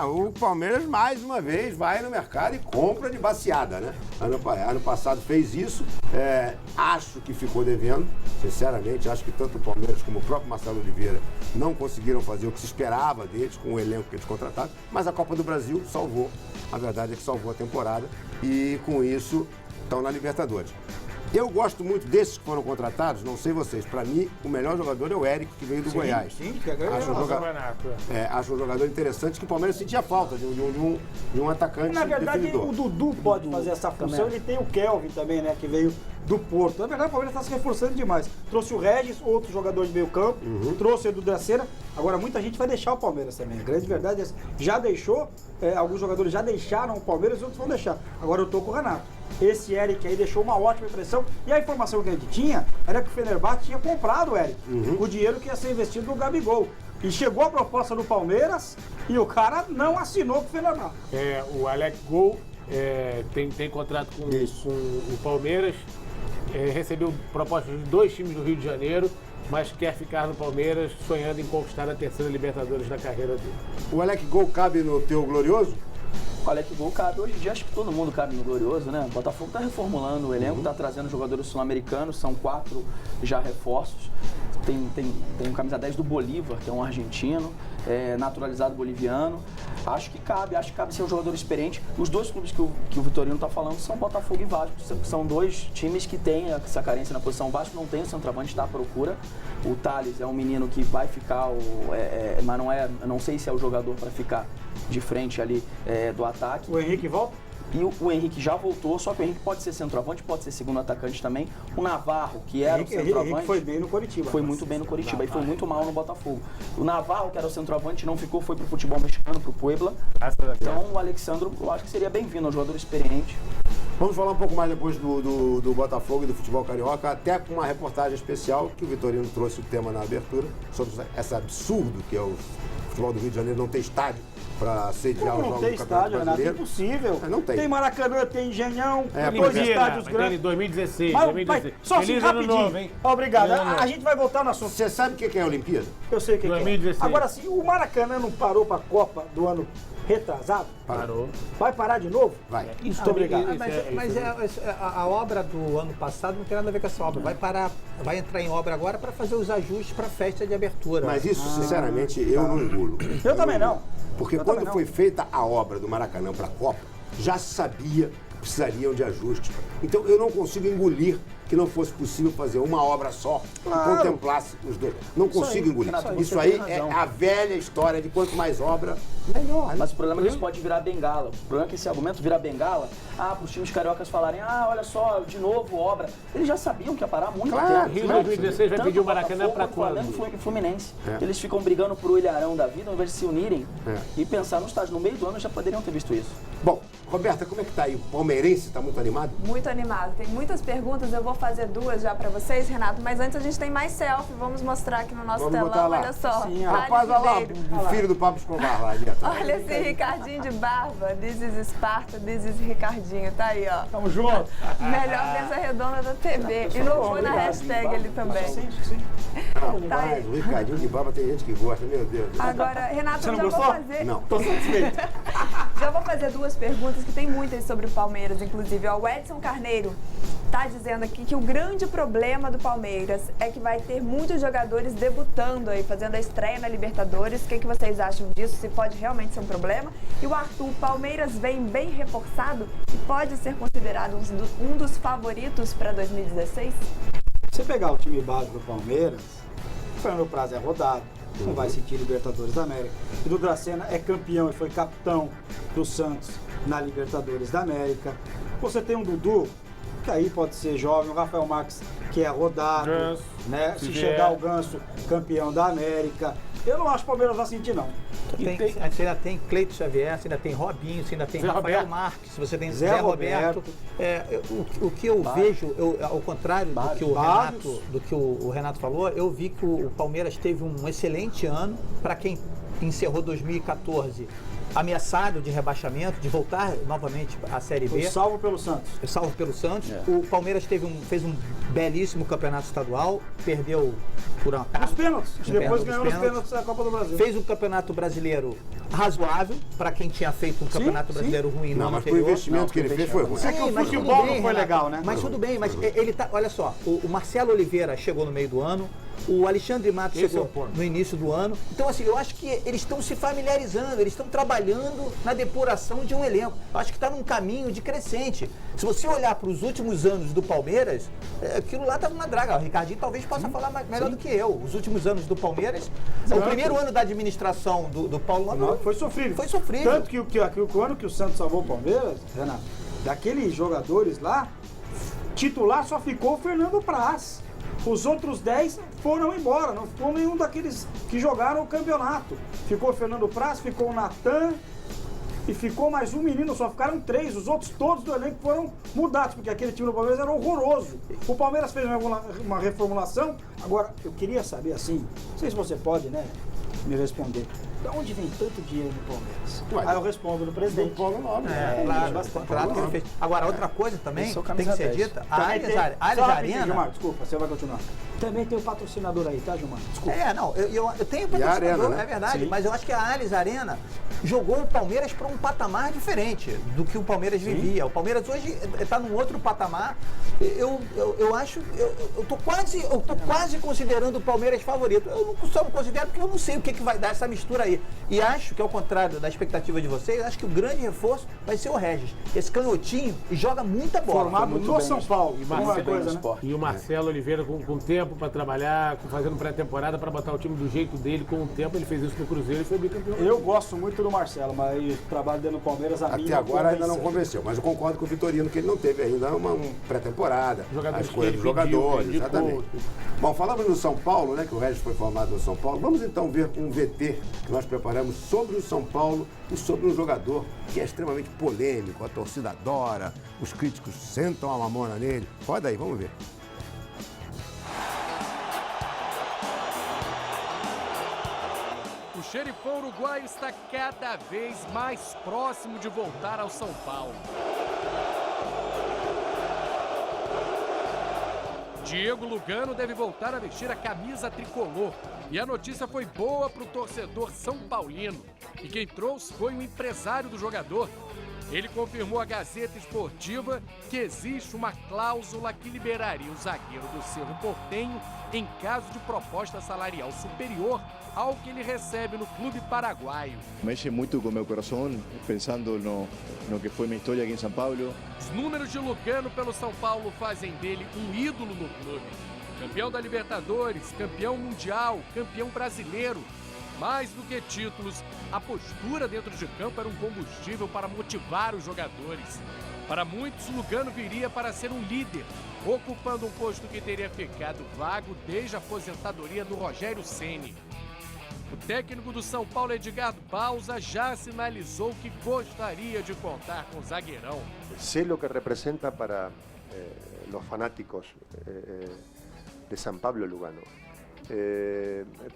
O Palmeiras mais uma vez vai no mercado e compra de baseada, né? Ano passado fez isso, acho que ficou devendo, sinceramente, acho que tanto o Palmeiras como o próprio Marcelo Oliveira não conseguiram fazer o que se esperava deles com o elenco que eles contrataram, mas a Copa do Brasil salvou, a verdade é que salvou a temporada e com isso estão na Libertadores. Eu gosto muito desses que foram contratados, não sei vocês. Para mim, o melhor jogador é o Érico, que veio do Goiás. Sim, que é acho um jogador interessante que o Palmeiras sentia falta de um atacante. Na verdade, definidor. o Dudu pode fazer essa função. Ele tem o Kelvin também, né? Que veio do Porto. Na verdade, o Palmeiras está se reforçando demais. Trouxe o Regis, outro jogador de meio campo. Trouxe o Edu Dracena. Agora, muita gente vai deixar o Palmeiras também. A grande verdade é essa. Já deixou, alguns jogadores já deixaram o Palmeiras e outros vão deixar. Agora eu tô com o Renato. Esse Eric aí deixou uma ótima impressão. E a informação que a gente tinha era que o Fenerbahçe tinha comprado o Eric. O dinheiro que ia ser investido no Gabigol. E chegou a proposta do Palmeiras e o cara não assinou com o Fenerbahçe. O Alex Gol tem contrato com o Palmeiras. Recebeu propostas de 2 times do Rio de Janeiro, mas quer ficar no Palmeiras, sonhando em conquistar a 3ª Libertadores da carreira dele. O Alex Gol cabe no teu glorioso? O Alex Gol cabe. Hoje em dia acho que todo mundo cabe no glorioso, né? O Botafogo está reformulando o elenco, está trazendo jogadores sul-americanos, são 4 já reforços. Tem um camisa 10 do Bolívar, que é um argentino, naturalizado boliviano. Acho que cabe ser um jogador experiente. Os 2 clubes que o Vitorino está falando são Botafogo e Vasco. São 2 times que têm essa carência na posição. O Vasco não tem o centroavante, está à procura. O Thales é um menino que vai ficar, mas não sei se é o jogador para ficar de frente ali do ataque. O Henrique volta? E o Henrique já voltou, só que o Henrique pode ser centroavante, pode ser segundo atacante também. O Navarro, que era o centroavante... O Henrique foi bem no Coritiba. Foi muito bem no Coritiba e foi muito mal no Botafogo. O Navarro, que era o centroavante, não ficou, foi pro futebol mexicano, pro Puebla. Então o Alexandro, eu acho que seria bem-vindo, um jogador experiente. Vamos falar um pouco mais depois do Botafogo e do futebol carioca, até com uma reportagem especial que o Vitorino trouxe o tema na abertura, sobre esse absurdo que é o futebol do Rio de Janeiro não ter estádio para sediar os jogos do Campeonato Brasileiro. Não tem impossível. Não tem. Tem Maracanã, tem Engenhão, tem 2 Imagina, estádios mas grandes. em 2016, Só assim, Feliz ano rapidinho. novo, hein? Obrigado. Feliz ano novo. A gente vai voltar no assunto. Você sabe o que é a Olimpíada? Eu sei o que 2016. é. Agora sim, o Maracanã não parou para a Copa do ano retrasado? Parou. Vai parar de novo? Vai. Muito obrigado. A obra do ano passado não tem nada a ver com essa obra. Vai entrar em obra agora para fazer os ajustes para a festa de abertura. Mas isso, sinceramente, eu não engulo. Eu também não. Porque quando foi feita a obra do Maracanã para a Copa, já se sabia que precisariam de ajustes. Então eu não consigo engolir que não fosse possível fazer uma obra só que contemplasse os 2. Não consigo engolir. Isso aí é a velha história de quanto mais obra, melhor. Mas o problema é que isso pode virar bengala. O problema é que esse argumento vira bengala, para os times cariocas falarem, olha só, de novo, obra. Eles já sabiam que ia parar muito tempo. Rio 2016 vai pedir o Maracanã para quando? Flamengo e Fluminense. Eles ficam brigando por Ilharão da vida, ao invés de se unirem e pensar no estádio. No meio do ano já poderiam ter visto isso. Bom, Roberta, como é que tá aí? O palmeirense está muito animado? Muito animado. Tem muitas perguntas, eu vou fazer 2 já para vocês, Renato. Mas antes a gente tem mais selfie. Vamos mostrar aqui no nosso telão. Olha só. Sim, rapaz, olha lá, o filho do Pablo Escobar lá. Olha esse Ricardinho de barba. This is Esparta, this is Ricardinho. Tá aí, ó. Tamo junto. Melhor mesa redonda da TV. Inovou na hashtag ele também. Sim. Tá aí. O Ricardinho de barba tem gente que gosta, meu Deus. Agora, Renato, Você eu não já gostou? vou fazer... Não. Tô satisfeito. Já vou fazer 2 perguntas que tem muitas sobre o Palmeiras, inclusive. O Edson Carneiro tá dizendo aqui que o grande problema do Palmeiras é que vai ter muitos jogadores debutando aí, fazendo a estreia na Libertadores. O que vocês acham disso? Se pode realmente ser um problema? E o Arthur, o Palmeiras vem bem reforçado e pode ser considerado um dos favoritos para 2016? Você pegar o time base do Palmeiras, o Fernando Praz é rodado, não vai sentir Libertadores da América. E do Dracena é campeão e foi capitão do Santos na Libertadores da América. Você tem um Dudu, que aí pode ser jovem, o Rafael Marques, que é rodado, Ganso, né? Se chegar o Ganso, campeão da América. Eu não acho que o Palmeiras vai sentir, não. Você ainda tem Cleito Xavier, você ainda tem Robinho, você ainda tem Zé Rafael Roberto. Marques, você tem Zé Zé Roberto. O que eu vejo, ao contrário do que o Renato falou, eu vi que o Palmeiras teve um excelente ano para quem encerrou 2014 ameaçado de rebaixamento, de voltar novamente à Série B. Foi salvo pelo Santos. Salvo pelo Santos. O Palmeiras fez um belíssimo campeonato estadual, perdeu por uma Nos pênaltis. Nos Depois pênaltis, ganhou os pênaltis da Copa do Brasil. Fez um campeonato brasileiro razoável, para quem tinha feito um campeonato brasileiro ruim no Não, ano mas o anterior. investimento que ele fez foi ruim. É que o mas futebol tudo bem, não foi Renato. legal, né? Mas tudo bem, mas ele tá. Olha só, o Marcelo Oliveira chegou no meio do ano, o Alexandre Matos Esse chegou é o ponto. no início do ano. Então, assim, eu acho que eles estão se familiarizando, eles estão trabalhando na depuração de um elenco. Eu acho que está num caminho de crescente. Se você olhar para os últimos anos do Palmeiras, aquilo lá estava uma draga. O Ricardinho talvez possa falar melhor do que eu. Os últimos anos do Palmeiras, o primeiro ano da administração do Paulo Nobre Foi sofrível. foi sofrível. Tanto que o ano que o Santos salvou o Palmeiras, Renato, daqueles jogadores lá, titular só ficou o Fernando Praz. Os outros 10 foram embora, não ficou nenhum daqueles que jogaram o campeonato. Ficou o Fernando Praz, ficou o Natan e ficou mais um menino, só ficaram 3. Os outros todos do elenco foram mudados, porque aquele time do Palmeiras era horroroso. O Palmeiras fez uma reformulação. Agora, eu queria saber assim, não sei se você pode, né, me responder. De onde vem tanto dinheiro no Palmeiras? Ué, Aí eu respondo no presidente. Do Paulo Nobre. Claro, bastante. contrato que ele fez. Agora, outra coisa também Esse é o tem que camisa ser 10. dita, a Também Allianz tem- Allianz só rapidinho, Arena... Gilmar, desculpa, você vai continuar. Também tem o patrocinador aí, tá, Gilmar? Desculpa. Não, eu tenho E a patrocinador, Arena, né? é verdade, Sim. mas eu acho que a Allianz Arena jogou o Palmeiras para um patamar diferente do que o Palmeiras vivia. O Palmeiras hoje está num outro patamar. Eu acho, eu tô quase considerando o Palmeiras favorito. Eu não só considero porque eu não sei o que vai dar essa mistura aí. E acho que, ao contrário da expectativa de vocês, acho que o grande reforço vai ser o Regis. Esse canhotinho joga muita bola. Formado muito no bem, São Paulo. E Uma Marcelo coisa, no né? esporte. E o Marcelo Oliveira com tempo para trabalhar, fazendo pré-temporada para botar o time do jeito dele com o tempo. Ele fez isso no Cruzeiro e foi bicampeão. Eu gosto muito do Marcelo, mas o trabalho dele no Palmeiras, a mim Até não agora ainda não convenceu. convenceu, mas eu concordo com o Vitorino que ele não teve ainda uma pré-temporada, Jogadores as que coisas ele dos pediu, jogadores, indicou. exatamente. Bom, falamos no São Paulo, né, que o Regis foi formado no São Paulo. Vamos então ver um VT que nós preparamos sobre o São Paulo e sobre um jogador que é extremamente polêmico, a torcida adora, os críticos sentam a mamona nele. Roda aí, vamos ver. O xerifão uruguaio está cada vez mais próximo de voltar ao São Paulo. Diego Lugano deve voltar a vestir a camisa tricolor. E a notícia foi boa para o torcedor são paulino. E quem trouxe foi o empresário do jogador. Ele confirmou à Gazeta Esportiva que existe uma cláusula que liberaria o zagueiro do Cerro Porteño em caso de proposta salarial superior ao que ele recebe no clube paraguaio. Mexe muito com o meu coração, pensando no que foi minha história aqui em São Paulo. Os números de Lugano pelo São Paulo fazem dele um ídolo no clube. Campeão da Libertadores, campeão mundial, campeão brasileiro. Mais do que títulos, a postura dentro de campo era um combustível para motivar os jogadores. Para muitos, Lugano viria para ser um líder, ocupando um posto que teria ficado vago desde a aposentadoria do Rogério Ceni. O técnico do São Paulo, Edgardo Bauza, já sinalizou que gostaria de contar com o zagueirão. Sé lo que representa para los fanáticos de San Pablo Lugano,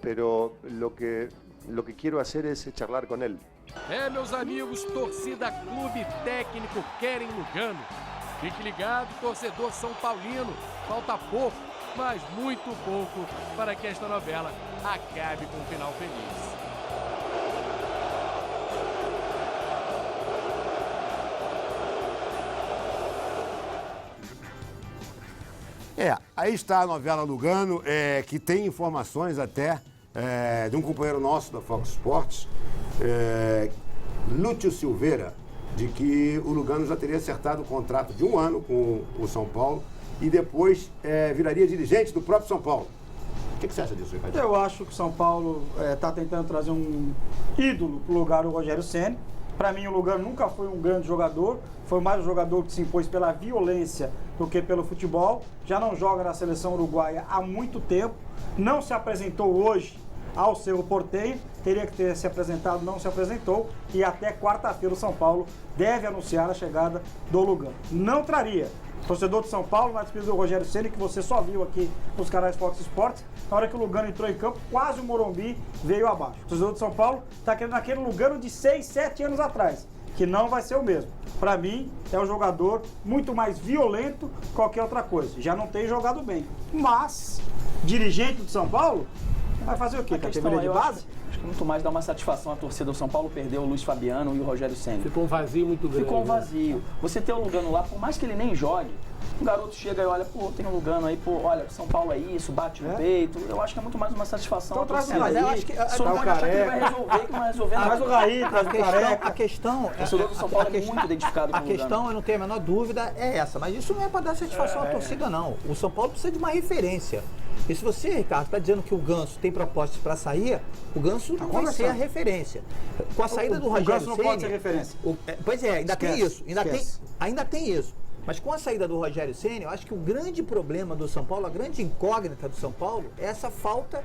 pero lo que quiero hacer es charlar con él. Meus amigos, torcida, clube, técnico querem Lugano. Fique ligado, torcedor São Paulino. Falta pouco, mas muito pouco, para que esta novela acabe com um final feliz. Aí está a novela Lugano, que tem informações até de um companheiro nosso da Fox Sports, Lúcio Silveira, de que o Lugano já teria acertado o contrato de 1 ano com o São Paulo e depois viraria dirigente do próprio São Paulo. O que você acha disso, Ricardo? Eu acho que o São Paulo está tentando trazer um ídolo para o lugar do Rogério Ceni. Para mim, o Lugano nunca foi um grande jogador, foi mais um jogador que se impôs pela violência do que pelo futebol. Já não joga na seleção uruguaia há muito tempo, não se apresentou hoje ao Cerro Porteño, teria que ter se apresentado, não se apresentou, e até quarta-feira o São Paulo deve anunciar a chegada do Lugano. Não traria, Torcedor de São Paulo, na despedida do Rogério Ceni, que você só viu aqui nos canais Fox Sports, na hora que o Lugano entrou em campo, quase o Morumbi veio abaixo. O torcedor de São Paulo está querendo aquele Lugano de 6, 7 anos atrás, que não vai ser o mesmo. Para mim, é um jogador muito mais violento que qualquer outra coisa. Já não tem jogado bem. Mas, dirigente do São Paulo, vai fazer o quê? Categoria de base? Acho que muito mais dá uma satisfação à torcida do São Paulo perder o Luiz Fabiano e o Rogério Ceni. Ficou um vazio muito grande. Ficou um vazio. Você ter o Lugano lá, por mais que ele nem jogue, um garoto chega e olha, pô, tem um Lugano aí, pô, olha, São Paulo é isso, bate no peito. Eu acho que é muito mais uma satisfação. Então traz o torcida. Raí. Eu acho que só pode achar que ele vai resolver, que não vai resolver nada. Traz o Raí, traz o Careca. A questão O torcedor do São Paulo é muito identificado com A o Lugano. questão, eu não tenho a menor dúvida, é essa. Mas isso não é para dar satisfação à torcida, não. O São Paulo precisa de uma referência. E se você, Ricardo, está dizendo que o Ganso tem propostas para sair, o Ganso não vai ser a referência. Com a saída do Rogério Ganso não Ceni, pode ser referência. Pois é, ainda tem isso. Esquece. Ainda tem isso. Mas com a saída do Rogério Ceni, eu acho que o grande problema do São Paulo, a grande incógnita do São Paulo, é essa falta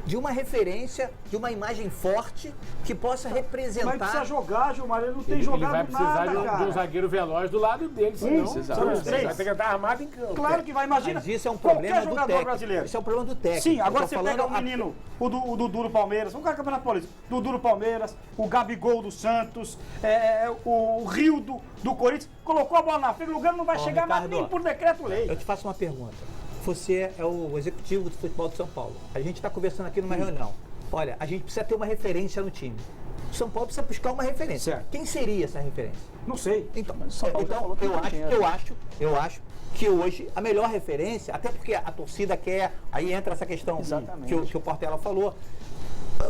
de uma referência, de uma imagem forte que possa representar. Mas precisa jogar, Gilmar, ele não tem Ele jogado vai precisar nada, de um cara. zagueiro veloz do lado dele, senão são os três. vai ter que estar armado em campo. Claro que vai, imagina. Mas isso é um problema qualquer do jogador técnico. brasileiro. Isso é um problema do técnico. Sim, agora Eu tô você pega falando o menino, o Dudu do Palmeiras, vamos cara do Campeonato Paulista, Dudu do Palmeiras, o Gabigol do Santos, o Rio do Corinthians, colocou a bola na frente, o Lugano não vai chegar mais Ricardo, nem por decreto-lei. Eu te faço uma pergunta. Você é o executivo do futebol de São Paulo. A gente está conversando aqui numa reunião. Olha, a gente precisa ter uma referência no time. O São Paulo precisa buscar uma referência. Certo. Quem seria essa referência? Não sei. Então, São Paulo já falou que não tem dinheiro. eu acho que hoje a melhor referência, até porque a torcida quer, aí entra essa questão que o Portela falou.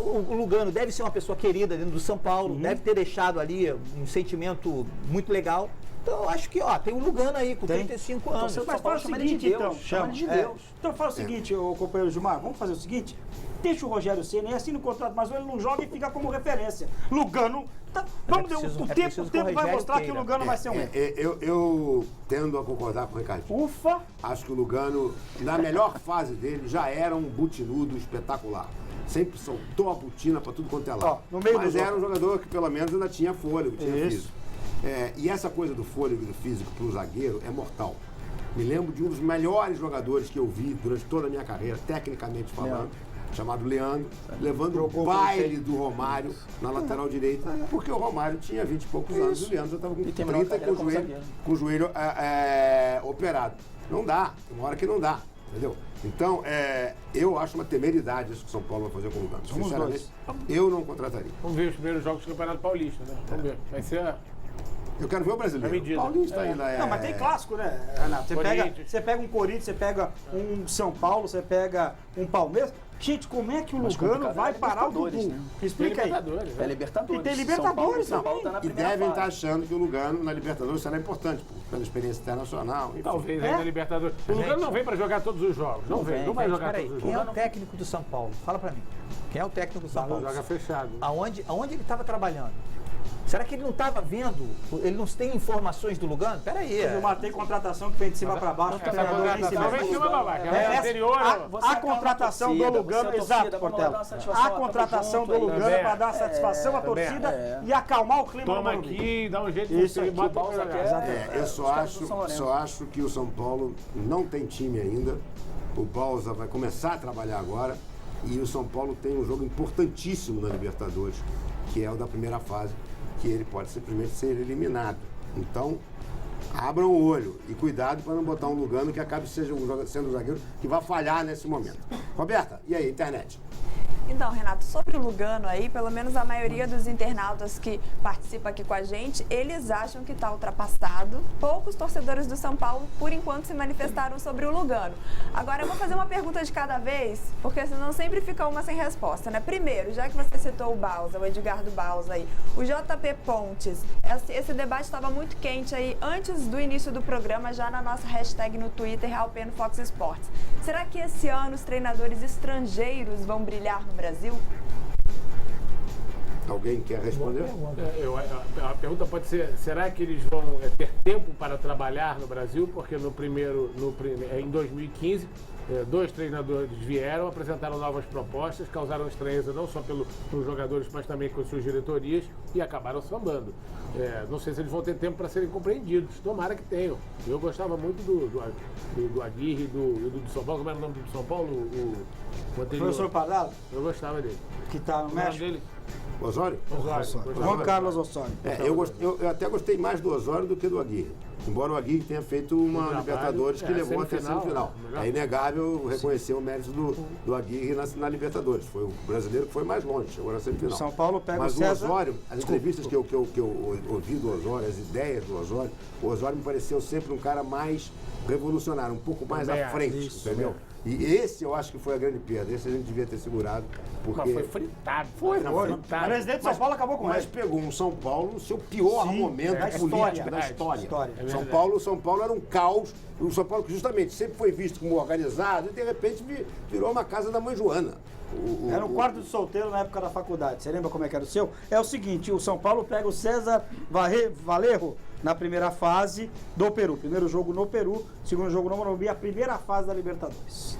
O Lugano deve ser uma pessoa querida dentro do São Paulo, deve ter deixado ali um sentimento muito legal. Então eu acho que, tem um Lugano aí com 35 anos. Então, Mas faz o chama ele seguinte, de Deus, então. chama ele de Deus. Então faz o seguinte, ô companheiro Gilmar, vamos fazer o seguinte. Deixa o Rogério Ceni, assina o contrato, mas ele não joga e fica como referência. Lugano, vamos o tempo vai mostrar que o Lugano vai ser um erro. Eu tendo a concordar com o Ricardinho. Ufa! Acho que o Lugano, na melhor fase dele, já era um butinudo espetacular. Sempre soltou a botina para tudo quanto é lado. No meio Mas do era um jogador que pelo menos ainda tinha fôlego, tinha Isso. físico. E essa coisa do fôlego e do físico para o zagueiro é mortal. Me lembro de um dos melhores jogadores que eu vi durante toda a minha carreira, tecnicamente falando, chamado Leandro, levando o baile do Romário na lateral direita, porque o Romário tinha 20 e poucos anos e o Leandro já estava com 30 e com o joelho operado. Não dá, tem uma hora que não dá, entendeu? Então, eu acho uma temeridade isso que o São Paulo vai fazer com o Lugano. Sinceramente, eu não contrataria. Vamos ver os primeiros jogos do Campeonato Paulista, né? Vamos ver. Vai ser Eu quero ver o brasileiro. O Paulista ainda é... Não, mas tem clássico, né, Renato? Corinthians. Você pega um Corinthians, você pega um São Paulo, você pega um Palmeiras. Gente, como é que o Lugano vai parar o Dudu? Né? Explica aí. É Libertadores. E tem Libertadores São Paulo também. tá na E primeira devem estar fase. achando que o Lugano na Libertadores será importante, pela experiência internacional. Enfim. talvez aí na Libertadores. O Lugano não vem para jogar todos os jogos. Não vem, não vai jogar todos os Quem é jogos. o técnico do São Paulo? Fala pra mim. Quem é o técnico do São Paulo? Joga fechado. Aonde ele estava trabalhando? Será que ele não estava vendo? Ele não tem informações do Lugano? Peraí. Gilmar, tem contratação que vem de cima para baixo. Essa treinador lá em cima. contratação vem em cima da vaca. É, A anterior... a contratação do Lugano, exato, Portela. A contratação do Lugano é para dar satisfação à torcida e acalmar o clima do Toma Morumbi. aqui, dá um jeito Isso de aí, bota o Balsa pra quer. jogar. Eu só acho que o São Paulo não tem time ainda. O Balsa vai começar a trabalhar agora. E o São Paulo tem um jogo importantíssimo na Libertadores, que é o da primeira fase, que ele pode simplesmente ser eliminado. Então, abram o olho e cuidado para não botar um Lugano que acabe sendo um zagueiro que vai falhar nesse momento. Roberta, e aí, internet? Então, Renato, sobre o Lugano aí, pelo menos a maioria dos internautas que participam aqui com a gente, eles acham que está ultrapassado. Poucos torcedores do São Paulo, por enquanto, se manifestaram sobre o Lugano. Agora, eu vou fazer uma pergunta de cada vez, porque senão sempre fica uma sem resposta, né? Primeiro, já que você citou o Balsa, o Edgardo Balsa aí, o JP Pontes, esse debate estava muito quente aí antes do início do programa, já na nossa hashtag no Twitter, Alpeno Fox Sports. Será que esse ano os treinadores estrangeiros vão brilhar no Brasil? Alguém quer responder? A pergunta pode ser, será que eles vão ter tempo para trabalhar no Brasil? Porque em 2015 dois treinadores vieram, apresentaram novas propostas, causaram estranheza não só pelos jogadores, mas também com suas diretorias e acabaram sambando. Não sei se eles vão ter tempo para serem compreendidos, tomara que tenham. Eu gostava muito do Aguirre e do São Paulo. Como era o nome do São Paulo? O anterior. Professor Parado, Eu gostava dele. que tá no O nome México. dele? Osório? João Carlos Osório. Eu até gostei mais do Osório do que do Aguirre. Embora o Aguirre tenha feito uma trabalho, Libertadores que levou até a semifinal. semifinal. É inegável reconhecer o mérito do Aguirre na Libertadores. Foi o brasileiro que foi mais longe, chegou na semifinal. São Paulo pega Mas o César. o Osório, as entrevistas que eu ouvi do Osório, as ideias do Osório, o Osório me pareceu sempre um cara mais revolucionário, um pouco mais Também à frente, isso, entendeu? E esse eu acho que foi a grande perda. Esse a gente devia ter segurado. Porque Mas foi fritado. Foi. fritado. O presidente de São Paulo acabou com mas ele. pegou um São Paulo no seu pior Sim, momento da político história. da história. É São Paulo era um caos. O São Paulo que justamente sempre foi visto como organizado e de repente virou uma casa da mãe Joana. Era um quarto de solteiro na época da faculdade. Você lembra como é que era o seu? É o seguinte, o São Paulo pega o César Valerro na primeira fase do Peru. Primeiro jogo no Peru, segundo jogo no Morumbi, a primeira fase da Libertadores.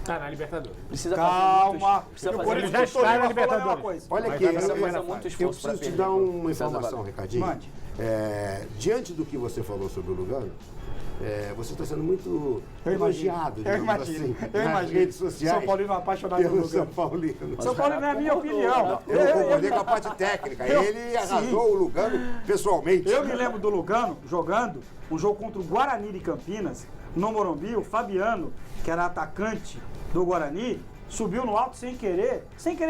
Tá na Libertadores. Precisa Calma, fazer precisa o fazer Corinthians já muito está na falou a mesma Libertadores. coisa. Olha Mas aqui, vai na precisa primeira fazer muito fase. eu esforço para preciso te perder. dar uma César informação, Valerro. Ricardinho. Mande. Diante do que você falou sobre o Lugano, você está sendo muito Eu imagino. elogiado, Eu digamos imagino. assim, Eu nas imagino. redes sociais. São Paulino apaixonado pelo pelo São Lugano. Paulino. São Paulo não é a minha opinião. Eu concordei com a parte técnica. Ele arrasou o Lugano pessoalmente. Eu me lembro do Lugano jogando um jogo contra o Guarani de Campinas, no Morumbi. O Fabiano, que era atacante do Guarani, subiu no alto sem querer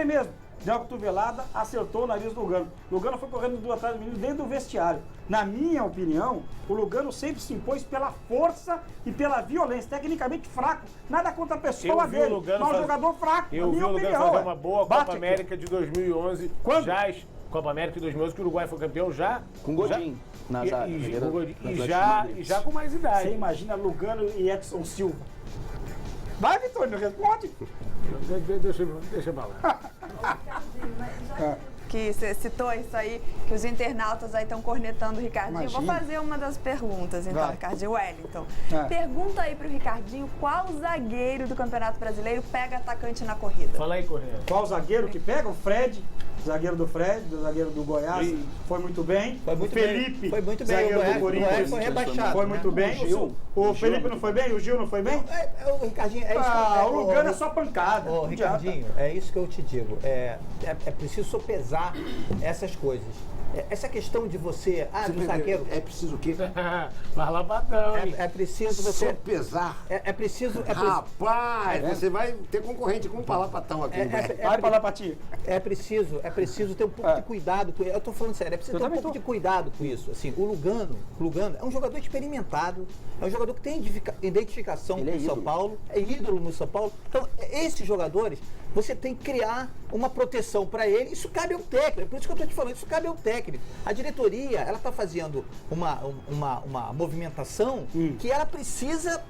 mesmo. Deu uma cotovelada, acertou o nariz do Lugano. O Lugano foi correndo atrás do menino dentro do vestiário. Na minha opinião, o Lugano sempre se impôs pela força e pela violência. Tecnicamente fraco. Nada contra a pessoa Eu vi o dele. Lugano Mas um faz- jogador fraco. Eu na vi minha o Lugano opinião, fazer uma boa Bate Copa aqui. América de 2011. Quando? Copa América de 2011, que o Uruguai foi campeão já. Com Godinho na zaga. Com Godinho. no E Atlético já, Madrid. e já com mais idade. Você imagina Lugano e Edson Silva. Vai, Vitor, não responde. Deixa pra lá. Que você citou isso aí, que os internautas aí estão cornetando o Ricardinho. Vou Imagina. fazer uma das perguntas, então, Vai. Ricardinho Wellington. É. Pergunta aí pro Ricardinho qual zagueiro do Campeonato Brasileiro pega atacante na corrida. Fala aí, Correia. Qual zagueiro que pega? O Fred, zagueiro do Fred, do zagueiro do Goiás, foi muito bem. Foi muito o Felipe, bem. Foi muito bem. zagueiro O Goiás- do o Goiás Corinthians, foi rebaixado, foi né? muito bem. O Gil. O Felipe não foi bem? O Gil não foi bem? O Ricardinho, é isso que O Lugano é só pancada. Ô, Não adianta. Ricardinho, é isso que eu te digo. É preciso sopesar essas coisas. Essa questão de você, do zagueiro, É preciso o quê? Vai lá, Badão, hein? é preciso você. Sopesar. É preciso. Rapaz, você vai ter concorrente com um palapatão aqui. né? Vai pra lá pra ti. É preciso ter um pouco de cuidado com Eu tô falando sério, é preciso Eu ter um também pouco tô. de cuidado com isso. Assim, o Lugano é um jogador experimentado, é um jogador que tem identificação Ele é com o São ídolo. Paulo, é ídolo no São Paulo. Então, esses jogadores, você tem que criar uma proteção para ele. Isso cabe ao técnico, é por isso que eu tô te falando, isso cabe ao técnico. A diretoria, ela tá fazendo uma movimentação que ela precisa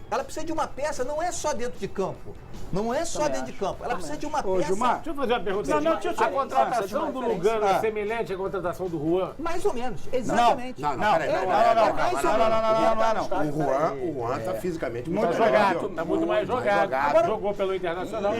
de uma peça, não é só dentro de campo. Não é só dentro de campo, ela precisa de uma Ô, peça. Gilmar, Deixa eu fazer uma pergunta. Não, aqui. não, deixa eu te- A contratação do Lugano é Ah. semelhante à contratação do Juan? Mais ou menos, exatamente. Não, peraí. não, O Juan tá fisicamente Muito melhor. Jogado, tá muito mais jogado. jogado. Jogou pelo Internacional,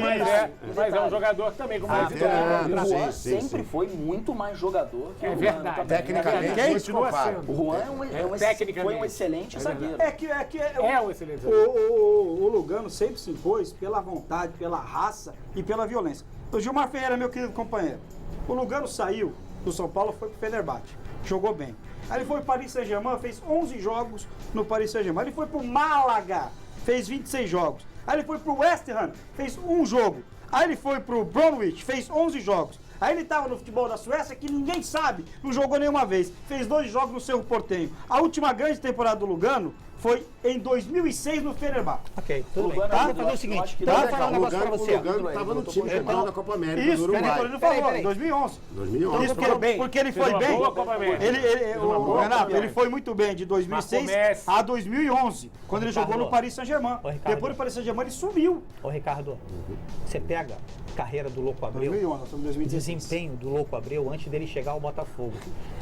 mas é um jogador que também com mais veterano. idade. O Juan Sim, sempre sim. foi muito mais jogador que É o Lugano verdade. também. Tecnicamente, Quem não se continua compara. sendo? O Juan Tecnicamente. foi um excelente zagueiro. É um excelente zagueiro. O Lugano sempre se impôs pela vontade, pela raça e pela violência. O Gilmar Ferreira, meu querido companheiro, o Lugano saiu do São Paulo, foi pro Fenerbahçe, jogou bem. Aí ele foi pro Paris Saint-Germain, fez 11 jogos no Paris Saint-Germain. Ele foi pro Málaga, fez 26 jogos. Aí ele foi pro West Ham, fez um jogo. Aí ele foi pro Bromwich, fez 11 jogos. Aí ele estava no futebol da Suécia, que ninguém sabe, não jogou nenhuma vez. Fez 2 jogos no Cerro Porteño. A última grande temporada do Lugano foi em 2006 no Fenerbahçe. Ok, tudo bem. Lugano, Tá? eu Vou fazer o acho seguinte, que tá? dá Vou falar um negócio pra O você. Lugano estava no time campeão da Copa América do Isso, o Uruguai. Vitorino falou, Peraí. em 2011. 2011. Isso porque ele Fez foi uma bem. boa Copa América. O boa Renato, Copa ele foi muito bem de 2006 Marco Messi. a 2011, quando ele Ricardo. jogou no Paris Saint-Germain. Ô, Ricardo. Depois do Paris Saint-Germain ele subiu. Ô Ricardo, você pega a carreira do Louco Abreu, 2011, nós estamos em o 2016. desempenho do Louco Abreu antes dele chegar ao Botafogo.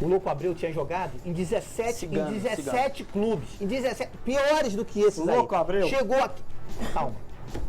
O Louco Abreu tinha jogado em 17 clubes, em 17 piores do que esses O aí. Louco Abreu? Chegou aqui. Calma.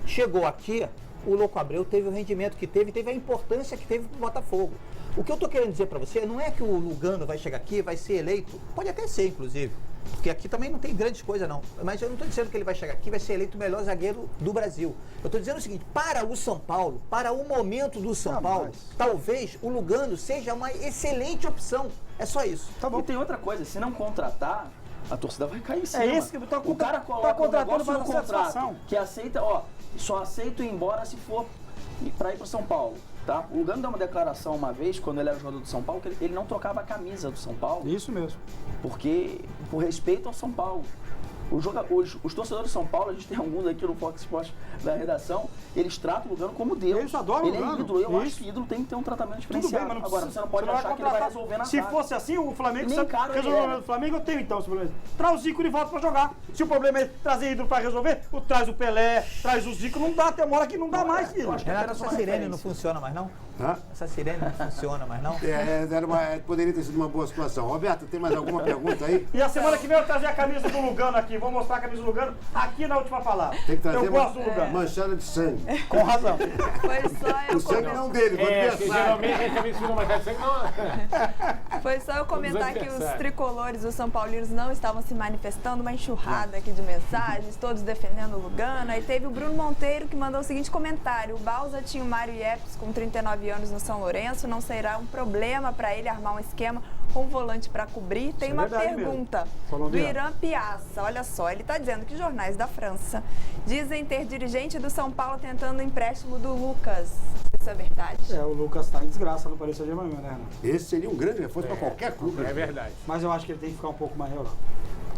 chegou aqui, o Louco Abreu teve o rendimento que teve a importância que teve pro Botafogo. O que eu tô querendo dizer para você não é que o Lugano vai chegar aqui, vai ser eleito, pode até ser, inclusive, porque aqui também não tem grandes coisas não, mas eu não estou dizendo que ele vai chegar aqui e vai ser eleito o melhor zagueiro do Brasil. Eu estou dizendo o seguinte, para o São Paulo, para o momento do São Paulo, talvez o Lugano seja uma excelente opção. É só isso. Tá bom. E tem outra coisa, se não contratar, a torcida vai cair em cima. É isso que o cara coloca contratando um negócio no para contrato que aceita, só aceito ir embora se for para ir para São Paulo. Tá? O Lugano deu uma declaração uma vez, quando ele era jogador do São Paulo, que ele não trocava a camisa do São Paulo. Isso mesmo. Porque, por respeito ao São Paulo. Os torcedores de São Paulo, a gente tem alguns aqui no Fox Sports da redação, eles tratam o Lugano como Deus. Eles adoram o Lugano. Ele é ídolo. Eu acho que ídolo tem que ter um tratamento diferenciado. Tudo bem, mas agora, você não pode achar que ele vai resolver na Se fosse assim, o Flamengo Nem caro resolveu o problema do Flamengo, eu tenho então esse problema. Traz o Zico de volta pra jogar. Se o problema é trazer ídolo pra resolver, traz o Pelé, traz o Zico, não dá, tem uma hora que não dá mais, filho. Renato, essa sirene não funciona mais não? Hã? Essa sirene não funciona mais não? Poderia ter sido uma boa situação. Roberto, tem mais alguma pergunta aí? E a semana que vem eu trazer a camisa do Lugano aqui. Vou mostrar a camisa do Lugano aqui na última palavra. Tem que trazer eu gosto do Lugano. manchada de sangue. Com razão. Foi só eu O sangue não dele, do porque adversário. geralmente a gente também fica uma cara de sangue, não. Foi só eu comentar que os adversários. tricolores, os São Paulinos, não estavam se manifestando, uma enxurrada aqui de mensagens, todos defendendo o Lugano. Aí teve o Bruno Monteiro que mandou o seguinte comentário: o Balsa tinha o Mário Yepes com 39 anos no São Lourenço, não será um problema para ele armar um esquema com um volante para cobrir? Tem uma pergunta do Irã Piazza, olha só, ele está dizendo que jornais da França dizem ter dirigente do São Paulo tentando o empréstimo do Lucas. Isso é verdade? O Lucas está em desgraça no Paris Saint-Germain, né, Renato? Esse seria um grande reforço para qualquer clube. É verdade. Mas eu acho que ele tem que ficar um pouco mais na Europa.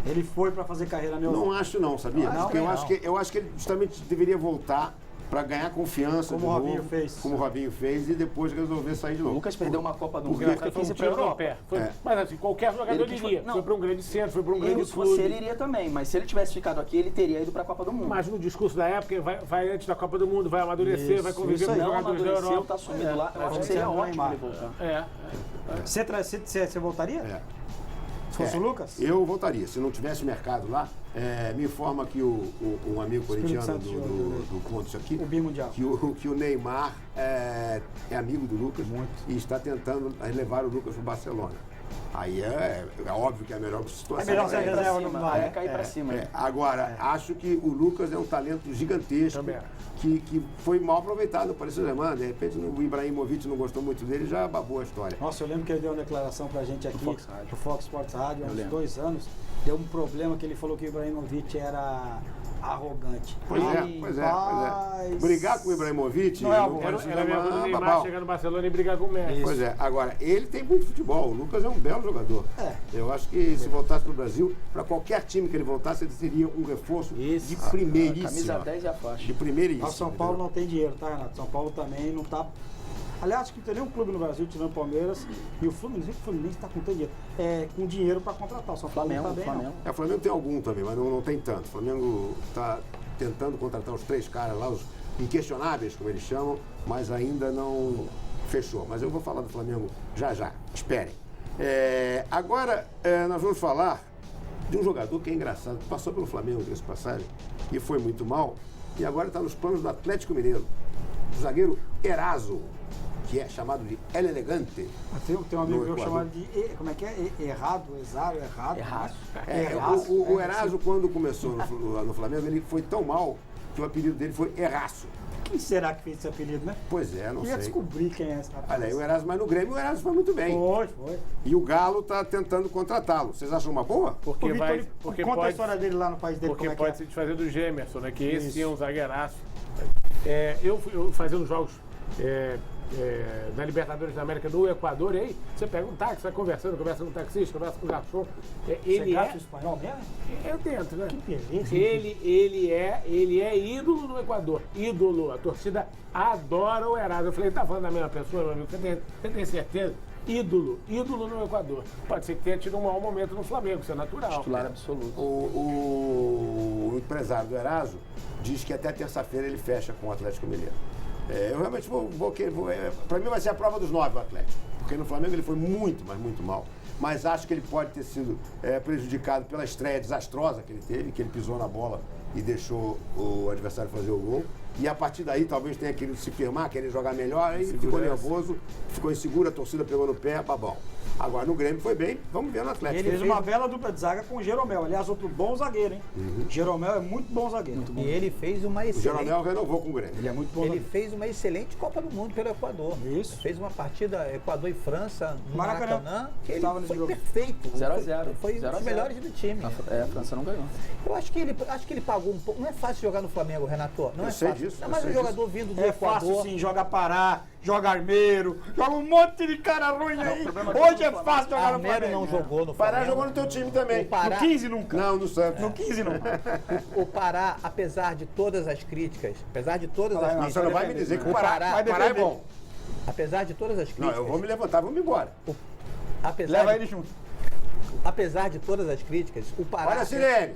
Ele foi para fazer carreira na Europa. Não acho não, sabia? Porque eu acho que ele justamente deveria voltar para ganhar confiança como de o novo, Robinho fez. Como o Robinho fez, e depois resolver sair de O novo. Lucas perdeu uma Copa do Mundo. Porque Ele quis ir foi pra um tiro no Europa. pé. Mas assim, qualquer jogador Ele iria. não. Foi para um grande centro, foi para um grande Se clube. fosse ele, iria também. Mas se ele tivesse ficado aqui, ele teria ido pra Copa do Mundo. Mas no discurso da época, vai antes da Copa do Mundo, vai amadurecer, vai conviver com os Não jogadores da amadureceu, Europa. tá sumido lá. Eu acho que seria ótimo ele voltar. Você voltaria? Se fosse o Lucas? Eu voltaria. Se não tivesse mercado lá, me informa que um amigo corintiano do Conto isso aqui, o bimundial, que o Neymar é amigo do Lucas e está tentando levar o Lucas para o Barcelona. Aí é óbvio que é a melhor situação. É melhor ser reserva no mar. É cair pra cima. Agora, acho que o Lucas é um talento gigantesco que foi mal aproveitado no Paris Saint-Germain. De repente, o Ibrahimovic não gostou muito dele, já babou a história. Nossa, eu lembro que ele deu uma declaração pra gente aqui, no Fox Sports Rádio, há uns 2 anos. Deu um problema que ele falou que o Ibrahimovic era arrogante. Pois é. Brigar com o Ibrahimovic não é algo. Era mesmo o Neymar chegar no Barcelona e brigar com o Messi. Pois é. Agora, ele tem muito futebol. O Lucas é um belo jogador. Eu acho que se voltasse para o Brasil, para qualquer time que ele voltasse, ele seria um reforço de primeiríssima. Camisa 10 e a faixa. De primeiríssima. O São Paulo não tem dinheiro, tá, Renato? São Paulo também não tá... Aliás, acho que não tem nenhum clube no Brasil, tirando o Palmeiras, e o Fluminense está com dinheiro. Com dinheiro para contratar. O São Paulo não está bem, não. O Flamengo tem algum também, mas não tem tanto. O Flamengo está tentando contratar os 3 caras lá, os inquestionáveis, como eles chamam, mas ainda não fechou. Mas eu vou falar do Flamengo já. Esperem. Agora, nós vamos falar de um jogador que é engraçado, que passou pelo Flamengo, diga-se de passagem, e foi muito mal, e agora está nos planos do Atlético Mineiro. O zagueiro Eraso, que é chamado de El Elegante. Tem um amigo meu chamado de... Como é que é? Errado. O Eraso, quando começou no Flamengo, ele foi tão mal que o apelido dele foi Eraço. Quem será que fez esse apelido, né? Pois é, não sei. Eu ia descobrir quem é esse rapaz. Olha aí, o Eraso, mas no Grêmio o Eraso foi muito bem. Foi. E o Galo está tentando contratá-lo. Vocês acham uma boa? Porque conta a história dele lá no país dele. Porque pode se desfazer do Gemerson, né? Que esse sim é um zagueiraço. Eu fazendo jogos da Libertadores da América no Equador, e aí você pega um táxi, vai conversa com o taxista, conversa com o garçom. Você gasta o espanhol mesmo? Eu tento, né? Que beleza. Ele é ídolo no Equador. Ídolo. A torcida adora o Eraso. Eu falei, tá falando da mesma pessoa, meu amigo? Você tem certeza? Ídolo no Equador. Pode ser que tenha tido um mau momento no Flamengo, isso é natural. Titular absoluto. O empresário do Eraso diz que até terça-feira ele fecha com o Atlético Mineiro. Eu realmente para mim vai ser a prova dos 9 o Atlético, porque no Flamengo ele foi muito, mas muito mal. Mas acho que ele pode ter sido prejudicado pela estreia desastrosa que ele teve, que ele pisou na bola e deixou o adversário fazer o gol. E a partir daí talvez tenha querido se firmar, querer jogar melhor, aí ficou nervoso, ficou inseguro, a torcida pegou no pé, babão. Agora no Grêmio foi bem, vamos ver no Atlético. Ele fez uma bela dupla de zaga com o Jeromel. Aliás, outro bom zagueiro, hein? Jeromel é muito bom zagueiro. E ele fez uma O excelente... Jeromel renovou com o Grêmio. Ele é muito bom Ele zagueiro. fez uma excelente Copa do Mundo pelo Equador. Isso. Fez uma partida Equador e França no Maracanã. Maracanã, que ele Tava nesse foi jogo. perfeito. 0 a 0. Foi um 0 a dos 0. melhores do time. A França não ganhou. Eu acho que ele pagou um pouco. Não é fácil jogar no Flamengo, Renato. Não Eu é sei fácil. disso, Não, eu mas sei um jogador vindo do É Equador. fácil sim, joga Pará, joga Armeiro, joga um monte de cara ruim aí. Hoje é fácil jogar no Armeiro Flamengo. não jogou no Pará Flamengo. jogou no teu time também. O Pará- No 15 nunca. Não, no Santos. No 15 nunca. O Pará, apesar de todas as críticas, Não, você não vai me dizer que o Pará Pará- é bom. apesar de todas as Não, críticas, eu vou me levantar, vamos embora. apesar Leva de, ele junto. apesar de todas as críticas, o Pará... Olha a sirene.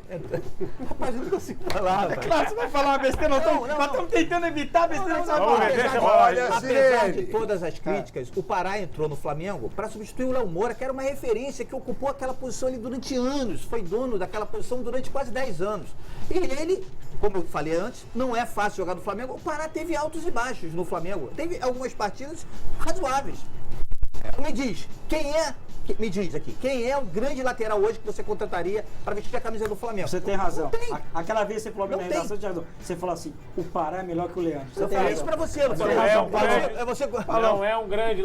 Rapaz, eu não consigo falar, velho. Claro, você vai falar uma besteira, nós estamos tentando evitar a besteira que você vai falar. Olha a Apesar sirene. de todas as críticas, o Pará entrou no Flamengo para substituir o Léo Moura, que era uma referência que ocupou aquela posição ali durante anos, foi dono daquela posição durante quase 10 anos. E ele, como eu falei antes, não é fácil jogar no Flamengo. O Pará teve altos e baixos no Flamengo. Teve algumas partidas razoáveis. Me diz, me diz aqui, quem é o grande lateral hoje que você contrataria para vestir a camisa do Flamengo? Você tem razão. Não tem. Aquela vez você falou Não na tem. redação, Thiago, você falou assim, o Pará é melhor que o Leandro. Você Eu tem falei isso razão. pra você, não falei? Não é um grande- É você... Não é um grande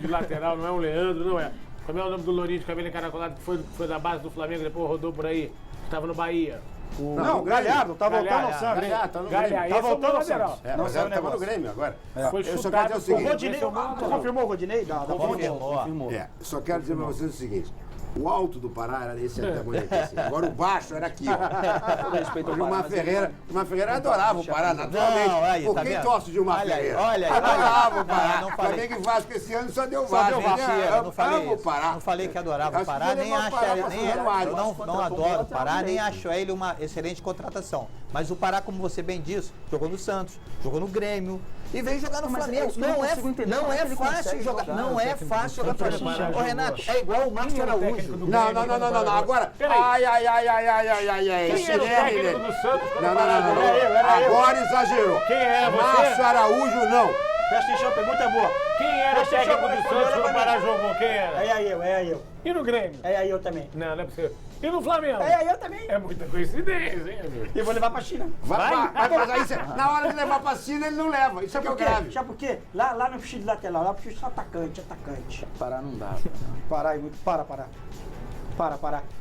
lateral, não é um Leandro, não é. Como é o nome do Lourinho de cabelo encaracolado que foi da base do Flamengo, depois rodou por aí, estava no Bahia. Não, o Galhardo, tá voltando ao Santos. Galhardo, tá no Galhardo, Grêmio. esse Tá é o voltando ao lateral. Santos. É, Não mas saiu ela o estava no negócio. Grêmio agora. Foi Eu só chutado quero dizer o O seguinte. Rodinei, tu confirmou o Rodinei? Da Ponte? Confirmou. Só quero dizer pra vocês o seguinte. O alto do Pará era esse até bonito assim. Agora o baixo era aqui, ó. Todo respeito ao O Pará, Gilmar mas Ferreira, Gilmar Ferreira adorava o Pará, naturalmente. Não, aí, Por tá quem vendo? torce o Gilmar Olha aí, Ferreira? olha aí, Adorava o Não, Pará. não falei. Flamengo e Vasco esse ano só deu Só Vasco. deu Vasco, eu não falei Amo o isso. Pará. Não falei que adorava o Acho que Pará, ele nem levou o acho, Pará nem pra Januário. não adoro o Pará, nem acho ele uma excelente contratação. Mas o Pará, como você bem disse, jogou no Santos, jogou no Grêmio e veio jogar no Mas Flamengo. é isso que eu não consigo entender, Não como é é que ele fácil consegue jogar, jogar, não é fácil jogar no Flamengo. Ô, Renato, é igual o Márcio Araújo. Não. Agora. Peraí. Ai. Quem era o Sirene, técnico né? do Santos quando Não. o Pará jogou? Agora exagerou. Quem é você? Márcio Araújo, não. Presta atenção, a pergunta é boa. Quem era o Presta atenção, técnico do olha Santos pra quando o mim. Pará jogou? Quem era? É aí eu. E no Grêmio? É aí eu também. Não é possível. E no Flamengo? É aí eu também. É muita coincidência, hein, amigo? E vou levar pra China. Vai, mas aí na hora de levar pra China ele não leva. Isso é que é o grave. Sabe por quê? Lá no Chile lateral, lá pro só atacante. Pará não dá. Parar aí, muito. Para.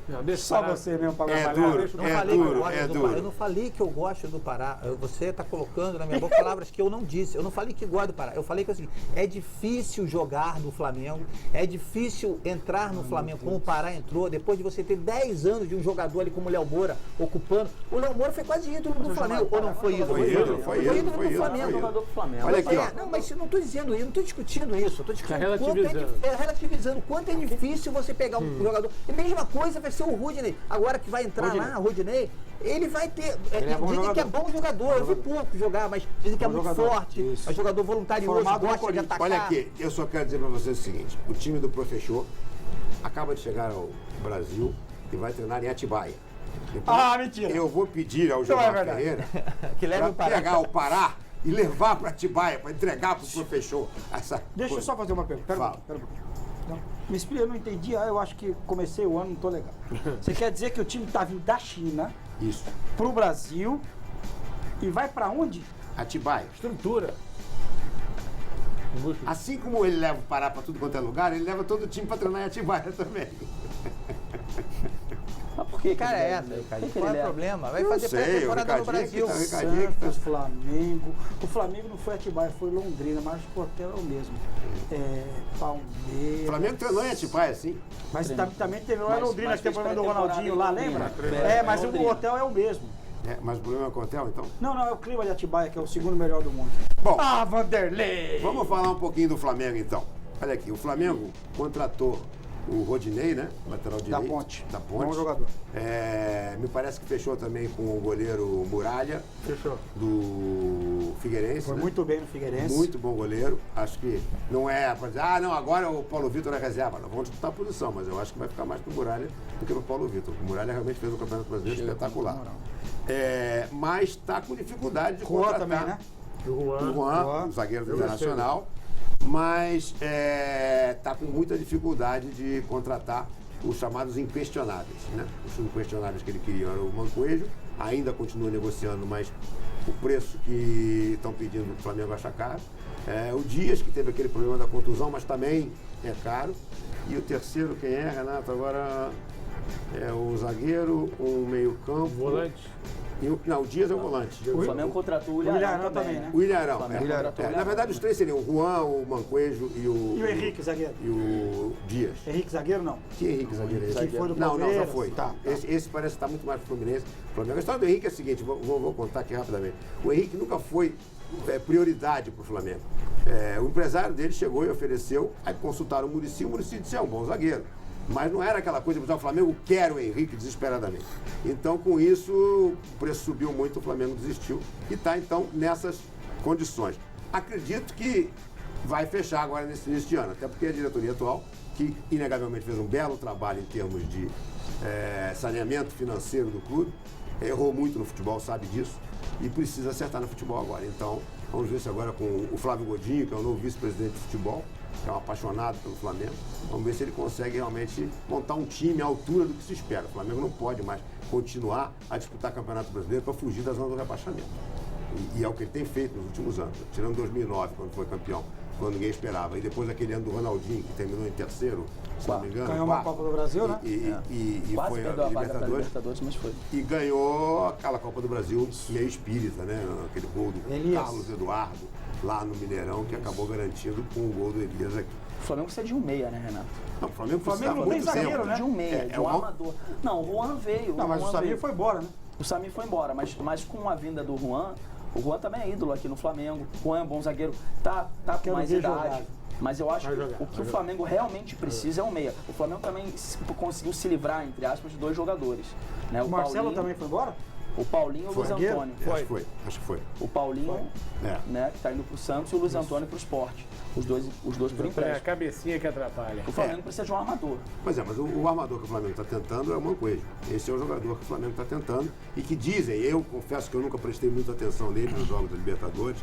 Não, deixa Só parar. você mesmo pra É trabalhar. duro. Não É falei que eu duro, gosto é do duro. Pará. Eu não falei que eu gosto do Pará. Você está colocando na minha boca palavras que eu não disse. Eu não falei que gosto do Pará. Eu falei que é o seguinte, é difícil jogar no Flamengo, é difícil entrar no Flamengo como o Pará entrou, depois de você ter 10 anos de um jogador ali como o Léo Moura ocupando. O Léo Moura foi quase ídolo do Flamengo, ou não foi ídolo? Foi ídolo, foi ídolo, do Flamengo. Jogador pro Flamengo. Olha aqui, ó. Não, mas eu não estou dizendo isso, não estou discutindo isso. Estou discutindo Tá relativizando. relativizando quanto é difícil você pegar um jogador. E a mesma coisa vai ser o Rudinei. Agora que vai entrar lá, o Rudinei, ele vai ter. Ele é bom dizem que é jogador. bom jogador. Eu vi pouco jogar, mas dizem que é Bom muito jogador. forte. Isso. É jogador voluntarioso, Formado no gosta de Corinthians. atacar. Olha aqui, eu só quero dizer pra vocês o seguinte: o time do Professor acaba de chegar ao Brasil e vai treinar em Atibaia. Então, Ah, mentira. Eu vou pedir ao Então é Gilmar verdade. Ferreira Que leve pra o Pará. pegar o Pará e levar pra Atibaia, pra entregar pro Professor. Essa Deixa eu coisa. só fazer uma pergunta. Pera um Fala. pouquinho, pera um pouquinho. Não, me explica, eu não entendi. Eu acho que comecei o ano, não tô legal. Você quer dizer que o time tá vindo da China Isso. pro Brasil e vai pra onde? Atibaia. Estrutura. Assim como ele leva o Pará pra tudo quanto é lugar, ele leva todo o time pra treinar em Atibaia também. Mas por que Cara, é ele essa, leva? Ricardo. Por que Qual é ele o leva? problema? Vai Eu fazer sei, pré-temporada no o Ricardinho Brasil. que tá- Ricardinho que Santos, Flamengo. O Flamengo não foi Atibaia, foi Londrina, mas o hotel é o mesmo. O Palmeiras. Flamengo treinou em Atibaia, sim. Mas também teve lá Mas- em Londrina, mas que tem o fez problema do pré-temporada Ronaldinho em lá, Londrina. lembra? É, Mas o Londrina. hotel é o mesmo. É, mas o problema é com o hotel, então? Não, é o clima de Atibaia, que é o segundo melhor do mundo. Bom, Ah, Vanderlei! vamos falar um pouquinho do Flamengo, então. Olha aqui, o Flamengo contratou o Rodinei, né? Lateral direito. Da Ponte. Bom Bom jogador. Me parece que fechou também com o goleiro Muralha. Fechou. Do Figueirense. Foi né? muito bem no Figueirense. Muito bom goleiro. Acho que não é para dizer, não, agora o Paulo Vitor é reserva. Não, vamos disputar a posição, mas eu acho que vai ficar mais pro Muralha do que pro Paulo Vitor. O Muralha realmente fez um campeonato brasileiro espetacular. Mas está com dificuldade de Juan contratar. também, né? O Juan, o zagueiro do Internacional. Mas está com muita dificuldade de contratar os chamados inquestionáveis. Né? Os inquestionáveis que ele queria era o Mancoejo, ainda continua negociando, mas o preço que estão pedindo o Flamengo acha caro. O Dias, que teve aquele problema da contusão, mas também é caro. E o terceiro, quem é, Renato? Agora é o zagueiro, um meio-campo. Volante. Não, o Dias é o volante. O Flamengo contratou o Ilharão também, né? O Ilharão. Flamengo contratou o Na verdade, os três seriam o Juan, o Mancoejo e o... E o Henrique, zagueiro? E o Dias. Henrique, zagueiro, não? Que Henrique, zagueiro? Que foi do Não, já Palmeiras. foi. Tá. Esse parece estar muito mais pro Fluminense. Flamengo. A história do Henrique é a seguinte, vou contar aqui rapidamente. O Henrique nunca foi prioridade pro Flamengo. O empresário dele chegou e ofereceu, aí consultaram o Muricy disse, é um bom zagueiro. Mas não era aquela coisa de o Flamengo quer o Henrique desesperadamente. Então, com isso, o preço subiu muito, o Flamengo desistiu e está, então, nessas condições. Acredito que vai fechar agora nesse início de ano, até porque a diretoria atual, que inegavelmente fez um belo trabalho em termos de saneamento financeiro do clube, errou muito no futebol, sabe disso, e precisa acertar no futebol agora. Então, vamos ver se agora com o Flávio Godinho, que é o novo vice-presidente de futebol, que é um apaixonado pelo Flamengo, vamos ver se ele consegue realmente montar um time à altura do que se espera. O Flamengo não pode mais continuar a disputar Campeonato Brasileiro para fugir da zona do rebaixamento. E é o que ele tem feito nos últimos anos, tirando 2009, quando foi campeão, quando ninguém esperava. E depois aquele ano do Ronaldinho, que terminou em terceiro, se não me engano. Ganhou uma Copa do Brasil, né? E quase foi perdeu a a vaga pra Libertadores. Libertadores, mas foi. E ganhou aquela Copa do Brasil meio espírita, né? Aquele gol do Elias. Carlos Eduardo, lá no Mineirão, que acabou garantindo com o gol do Elias aqui. O Flamengo precisa de um meia, né, Renato? Não, o Flamengo Flamengo não muito tem zagueiro, tempo. né? De um meia, de um armador. Não, o Juan veio. Não, mas o Juan Samir veio. foi embora, né? O Samir foi embora, mas com a vinda do Juan, o Juan também é ídolo aqui no Flamengo. O Juan é um bom zagueiro, tá com Quero mais ver idade. jogar. Mas eu acho que o que o Flamengo realmente precisa é um meia. O Flamengo também conseguiu se livrar, entre aspas, de dois jogadores. Né? O Marcelo também foi embora? O Paulinho e o Luiz Antônio. Acho que foi. O Paulinho, né, que está indo pro Santos, e o Luiz Antônio pro Sport. Os dois por É a empréstimo. cabecinha que atrapalha. O Flamengo precisa de um armador. Pois é, mas o armador que o Flamengo está tentando é o Mancoejo. Esse é o jogador que o Flamengo está tentando e que dizem, eu confesso que eu nunca prestei muita atenção nele nos jogos da Libertadores,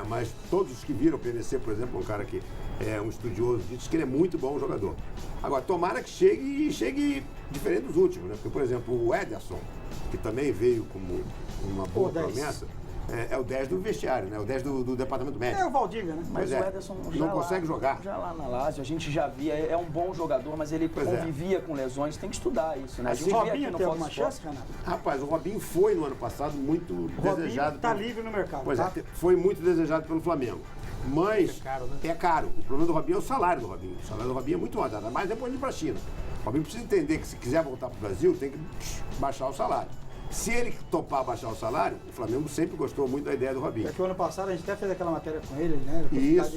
mas todos os que viram o PVC, por exemplo, um cara que é um estudioso, diz que ele é muito bom jogador. Agora, tomara que chegue diferente dos últimos, né? Porque, por exemplo, o Ederson, que também veio como uma boa promessa, é o 10 do vestiário, né? O 10 do departamento médico. É o Valdívia, né? Mas Pois o Ederson não consegue jogar. Já lá na Lazio, a gente já via, é um bom jogador, mas ele convivia com lesões, tem que estudar isso, né? A gente O via Robinho aqui no tem Fox alguma Sports. chance, Renato? Rapaz, o Robinho foi no ano passado muito O Robinho desejado. está livre no mercado, Pois tá? foi muito desejado pelo Flamengo. Mas É caro, né? é caro. O problema do Robinho é o salário do Robinho. O salário do Robinho é muito alto, ainda mais depois de ir para a China. O Robinho precisa entender que se quiser voltar para o Brasil, tem que baixar o salário. Se ele topar baixar o salário, o Flamengo sempre gostou muito da ideia do Robinho. É que o ano passado a gente até fez aquela matéria com ele, né? Isso.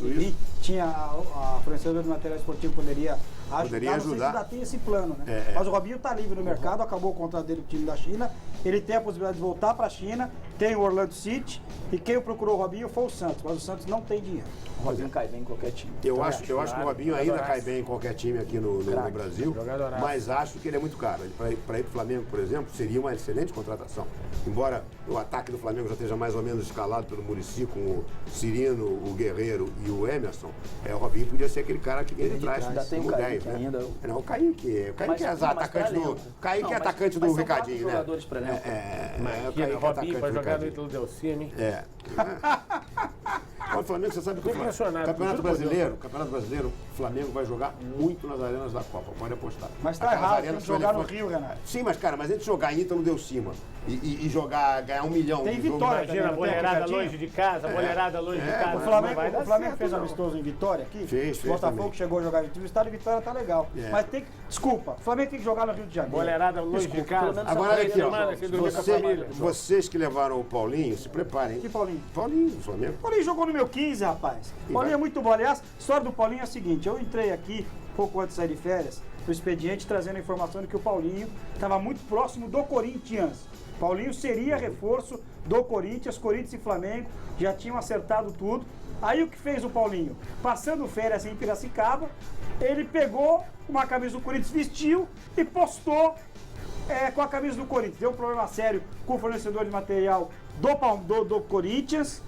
Tinha a fornecedora de material esportivo poderia ajudar. Não sei se ainda tem esse plano, né? Mas o Robinho está livre no mercado, acabou o contrato dele com o time da China. Ele tem a possibilidade de voltar para a China, tem o Orlando City e quem procurou o Robinho foi o Santos, mas o Santos não tem dinheiro. O Robinho cai bem em qualquer time. Eu acho que o Robinho ainda cai bem em qualquer time aqui no Brasil, mas acho que ele é muito caro. Para ir para o Flamengo, por exemplo, seria uma excelente contratação. Embora o ataque do Flamengo já esteja mais ou menos escalado pelo Muricy, com o Cirino, o Guerreiro e o Emerson, o Robinho podia ser aquele cara que ele traz. Ainda tem o como Kaique 10, né? ainda. Não, o Kaique é atacante do. Kaique é atacante do Ricardinho, né? Jogadores para elenco. O Kaique é Robinho atacante vai do jogar no Ricardinho. Ítalo Del Cima, hein? Olha, o Flamengo, você sabe que o Campeonato Brasileiro, o Flamengo vai jogar muito nas arenas da Copa, pode apostar. Mas tá Aquelas errado, arenas tem que jogar no elefantes. Rio, Renato. Sim, mas cara, mas entre jogar em Ítalo Del Cima e ganhar 1 milhão Tem de jogo, Vitória Imagina a também, não tem boleirada Ricardinho? longe de casa, boleirada longe de casa. O não vai dar Flamengo certo, fez não. amistoso em Vitória aqui. Fez O Botafogo também. chegou a jogar em Vitória. O estado de Vitória tá legal. Mas tem que. Desculpa, o Flamengo tem que jogar no Rio de Janeiro. Boleirada longe de casa. Agora olha aqui, ó, semana sem dormir com a família. vocês que levaram o Paulinho, se preparem. Que Paulinho? Paulinho, do Flamengo. O Paulinho jogou no meu 15, rapaz. O Paulinho é muito bom. Aliás, a história do Paulinho é a seguinte: eu entrei aqui pouco antes de sair de férias, o expediente trazendo a informação de que o Paulinho estava muito próximo do Corinthians. Paulinho seria reforço do Corinthians e Flamengo, já tinham acertado tudo. Aí o que fez o Paulinho? Passando férias em Piracicaba, ele pegou uma camisa do Corinthians, vestiu e postou com a camisa do Corinthians. Deu um problema sério com o fornecedor de material do Corinthians,